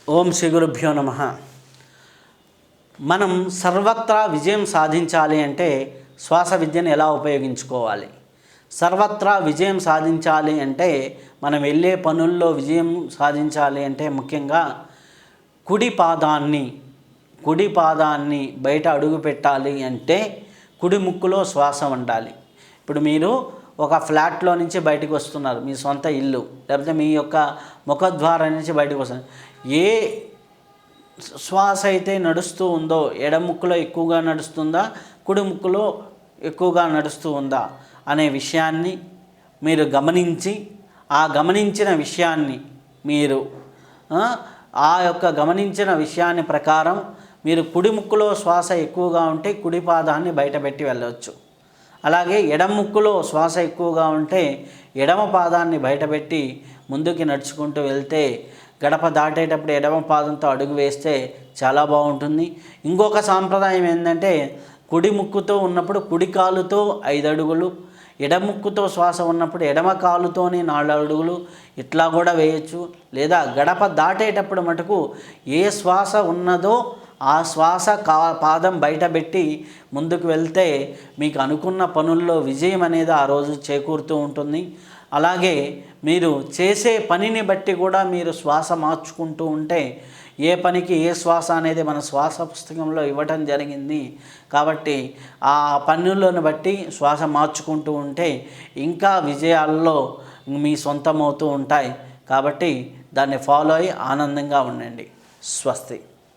ఓం శ్రీ గురుభ్యో నమః. మనం సర్వత్రా విజయం సాధించాలి అంటే శ్వాస విద్యను ఎలా ఉపయోగించుకోవాలి? సర్వత్రా విజయం సాధించాలి అంటే మనం వెళ్ళే పనుల్లో విజయం సాధించాలి అంటే ముఖ్యంగా కుడి పాదాన్ని బయట అడుగు పెట్టాలి అంటే కుడి ముక్కులో శ్వాస ఉండాలి. ఇప్పుడు మీరు ఒక ఫ్లాట్లో నుంచి బయటకు వస్తున్నారు, మీ సొంత ఇల్లు లేకపోతే మీ యొక్క ముఖద్వారం నుంచి బయటకు వస్తున్నారు. ఏ శ్వాస అయితే నడుస్తూ ఉందో ఎడమ ముక్కులో ఎక్కువగా నడుస్తుందా, కుడి ముక్కులో ఎక్కువగా నడుస్తూ ఉందా అనే విషయాన్ని మీరు గమనించి ఆ గమనించిన విషయాన్ని మీరు గమనించిన విషయాన్ని ప్రకారం మీరు కుడి ముక్కులో శ్వాస ఎక్కువగా ఉంటే కుడి పాదాన్ని బయటపెట్టి వెళ్ళవచ్చు. అలాగే ఎడమ ముక్కులో శ్వాస ఎక్కువగా ఉంటే ఎడమ పాదాన్ని బయటపెట్టి ముందుకి నడుచుకుంటూ వెళ్తే గడప దాటేటప్పుడు ఎడమ పాదంతో అడుగు వేస్తే చాలా బాగుంటుంది. ఇంకొక సాంప్రదాయం ఏంటంటే కుడి ముక్కుతో ఉన్నప్పుడు కుడి కాలుతో 5 అడుగులు, ఎడమ ముక్కుతో శ్వాస ఉన్నప్పుడు ఎడమ కాలుతోని 4 అడుగులు ఇట్లా కూడా వేయచ్చు. లేదా గడప దాటేటప్పుడు మటుకు ఏ శ్వాస ఉన్నదో ఆ శ్వాస పాదం బయటపెట్టి ముందుకు వెళ్తే మీకు అనుకున్న పనుల్లో విజయం అనేది ఆ రోజు చేకూరుతూ ఉంటుంది. అలాగే మీరు చేసే పనిని బట్టి కూడా మీరు శ్వాస మార్చుకుంటూ ఉంటే ఏ పనికి ఏ శ్వాస అనేది మన శ్వాస పుస్తకంలో ఇవ్వటం జరిగింది. కాబట్టి ఆ పనులను బట్టి శ్వాస మార్చుకుంటూ ఉంటే ఇంకా విజయాల్లో మీ సొంతమవుతూ ఉంటాయి. కాబట్టి దాన్ని ఫాలో అయ్యి ఆనందంగా ఉండండి. స్వస్తి.